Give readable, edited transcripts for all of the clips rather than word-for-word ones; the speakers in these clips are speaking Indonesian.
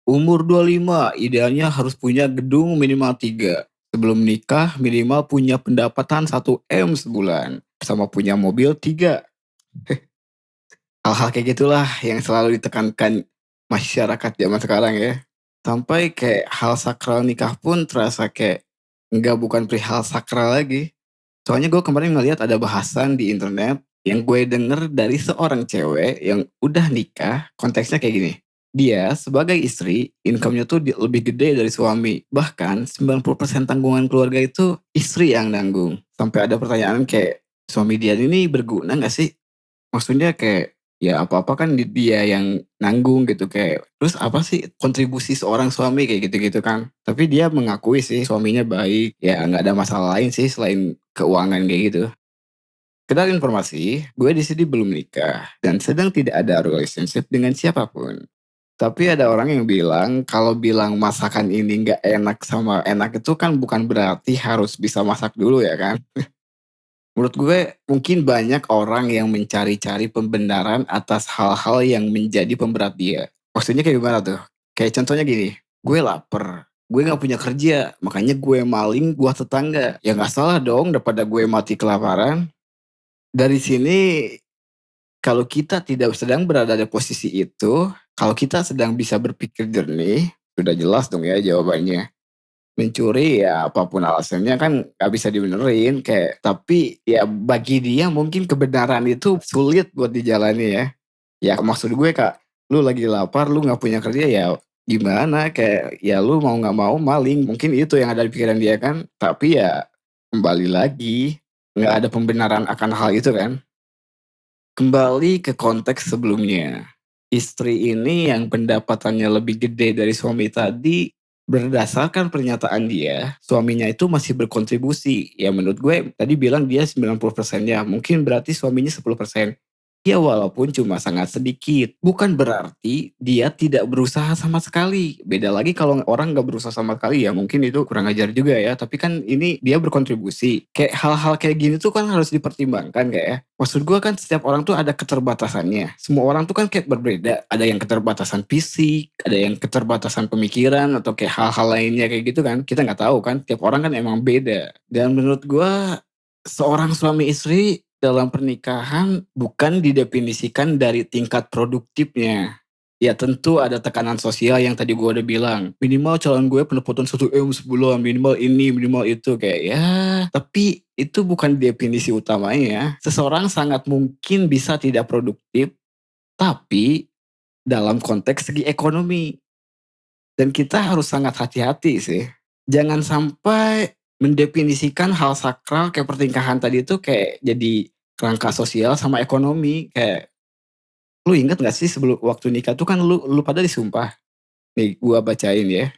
Umur 25, idealnya harus punya gedung minimal 3. Sebelum nikah, minimal punya pendapatan 1 M sebulan. Sama punya mobil 3. Hal-hal kayak gitulah yang selalu ditekankan masyarakat zaman sekarang ya. Sampai kayak hal sakral nikah pun terasa kayak nggak bukan perihal sakral lagi. Soalnya gue kemarin ngeliat ada bahasan di internet yang gue denger dari seorang cewek yang udah nikah, konteksnya kayak gini. Dia sebagai istri, income-nya tuh lebih gede dari suami. Bahkan 90% tanggungan keluarga itu istri yang nanggung. Sampai ada pertanyaan kayak, suami dia ini berguna gak sih? Maksudnya kayak, ya apa-apa kan dia yang nanggung gitu kayak, terus apa sih kontribusi seorang suami kayak gitu-gitu kan. Tapi dia mengakui sih suaminya baik, ya nggak ada masalah lain sih selain keuangan kayak gitu. Kedal informasi, gue di sini belum nikah dan sedang tidak ada relationship dengan siapapun. Tapi ada orang yang bilang kalau bilang masakan ini nggak enak sama enak itu kan bukan berarti harus bisa masak dulu ya kan. Menurut gue, mungkin banyak orang yang mencari-cari pembenaran atas hal-hal yang menjadi pemberat dia. Maksudnya kayak gimana tuh? Kayak contohnya gini, gue lapar, gue gak punya kerja, makanya gue maling buah tetangga. Ya gak salah dong daripada gue mati kelaparan. Dari sini, kalau kita tidak sedang berada di posisi itu, kalau kita sedang bisa berpikir jernih, sudah jelas dong ya jawabannya. Mencuri ya apapun alasannya kan nggak bisa dibenerin kayak tapi ya bagi dia mungkin kebenaran itu sulit buat dijalani ya. Ya maksud gue Kak, lu lagi lapar, lu nggak punya kerja ya gimana kayak ya lu mau nggak mau maling, mungkin itu yang ada di pikiran dia kan. Tapi ya kembali lagi, nggak ada pembenaran akan hal itu kan. Kembali ke konteks sebelumnya. Istri ini yang pendapatannya lebih gede dari suami tadi, berdasarkan pernyataan dia, suaminya itu masih berkontribusi. Ya menurut gue tadi bilang dia 90%-nya, mungkin berarti suaminya 10%. Ya walaupun cuma sangat sedikit, bukan berarti dia tidak berusaha sama sekali. Beda lagi kalau orang nggak berusaha sama sekali ya mungkin itu kurang ajar juga ya. Tapi kan ini dia berkontribusi. Kayak hal-hal kayak gini tuh kan harus dipertimbangkan kayak ya. Maksud gue kan setiap orang tuh ada keterbatasannya. Semua orang tuh kan kayak berbeda. Ada yang keterbatasan fisik, ada yang keterbatasan pemikiran atau kayak hal-hal lainnya kayak gitu kan. Kita nggak tahu kan. Tiap orang kan emang beda. Dan menurut gue seorang suami istri dalam pernikahan bukan didefinisikan dari tingkat produktifnya. Ya tentu ada tekanan sosial yang tadi gue udah bilang. Minimal calon gue pendapatan 1 M sebulan, minimal ini, minimal itu. Kayak ya, tapi itu bukan definisi utamanya. Seseorang sangat mungkin bisa tidak produktif, tapi dalam konteks segi ekonomi. Dan kita harus sangat hati-hati sih. Jangan sampai mendefinisikan hal sakral kayak pernikahan tadi itu kayak jadi kerangka sosial sama ekonomi. Kayak lu inget gak sih sebelum waktu nikah tuh kan lu pada disumpah. Nih gua bacain ya.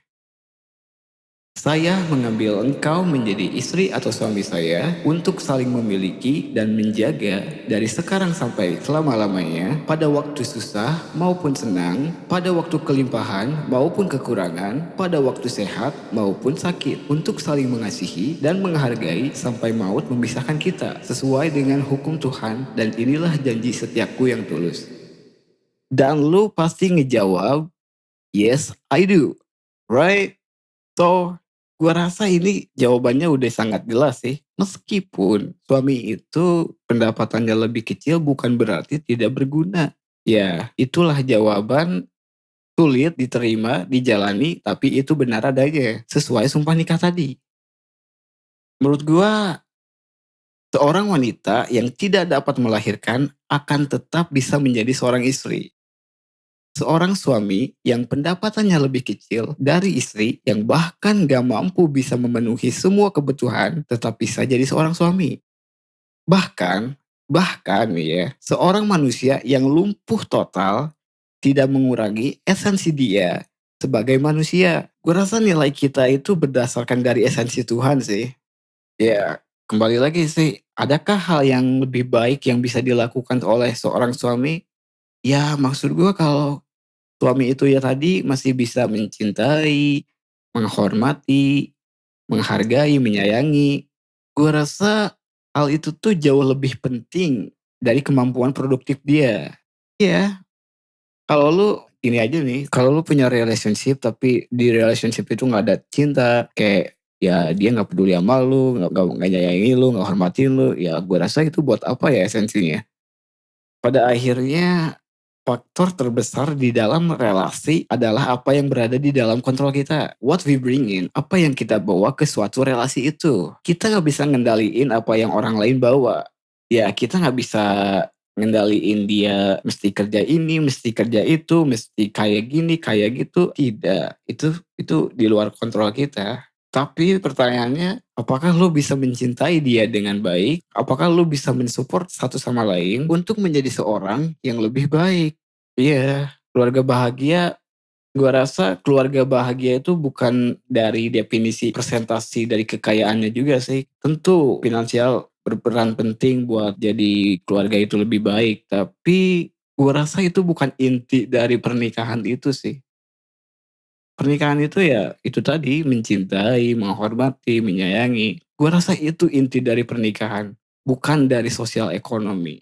Saya mengambil engkau menjadi istri atau suami saya untuk saling memiliki dan menjaga dari sekarang sampai selama-lamanya pada waktu susah maupun senang, pada waktu kelimpahan maupun kekurangan, pada waktu sehat maupun sakit, untuk saling mengasihi dan menghargai sampai maut memisahkan kita sesuai dengan hukum Tuhan, dan inilah janji setiaku yang tulus. Dan lu pasti ngejawab, yes I do, right? So, gua rasa ini jawabannya udah sangat jelas sih. Meskipun suami itu pendapatannya lebih kecil bukan berarti tidak berguna. Ya, itulah jawaban sulit diterima, dijalani, tapi itu benar adanya. Sesuai sumpah nikah tadi. Menurut gua, seorang wanita yang tidak dapat melahirkan akan tetap bisa menjadi seorang istri. Seorang suami yang pendapatannya lebih kecil dari istri yang bahkan gak mampu bisa memenuhi semua kebutuhan tetap bisa jadi seorang suami. Bahkan, bahkan nih ya, seorang manusia yang lumpuh total tidak mengurangi esensi dia sebagai manusia. Gue rasa nilai kita itu berdasarkan dari esensi Tuhan sih. Ya, kembali lagi sih, adakah hal yang lebih baik yang bisa dilakukan oleh seorang suami? Ya, maksud gue kalau suami itu ya tadi masih bisa mencintai, menghormati, menghargai, menyayangi. Gue rasa hal itu tuh jauh lebih penting dari kemampuan produktif dia. Iya, kalau lu ini aja nih, kalau lu punya relationship tapi di relationship itu nggak ada cinta, kayak ya dia nggak peduli sama lu, nggak nyayangi lu, nggak hormatin lu, ya gue rasa itu buat apa ya esensinya? Pada akhirnya faktor terbesar di dalam relasi adalah apa yang berada di dalam kontrol kita. What we bring in, apa yang kita bawa ke suatu relasi itu. Kita nggak bisa ngendaliin apa yang orang lain bawa. Ya kita nggak bisa ngendaliin dia mesti kerja ini, mesti kerja itu, mesti kayak gini, kayak gitu. Tidak, itu di luar kontrol kita. Tapi pertanyaannya, apakah lo bisa mencintai dia dengan baik? Apakah lo bisa mensupport satu sama lain untuk menjadi seorang yang lebih baik? Iya, keluarga bahagia, gua rasa keluarga bahagia itu bukan dari definisi presentasi dari kekayaannya juga sih. Tentu finansial berperan penting buat jadi keluarga itu lebih baik, tapi gua rasa itu bukan inti dari pernikahan itu sih. Pernikahan itu ya itu tadi, mencintai, menghormati, menyayangi. Gua rasa itu inti dari pernikahan, bukan dari sosial ekonomi.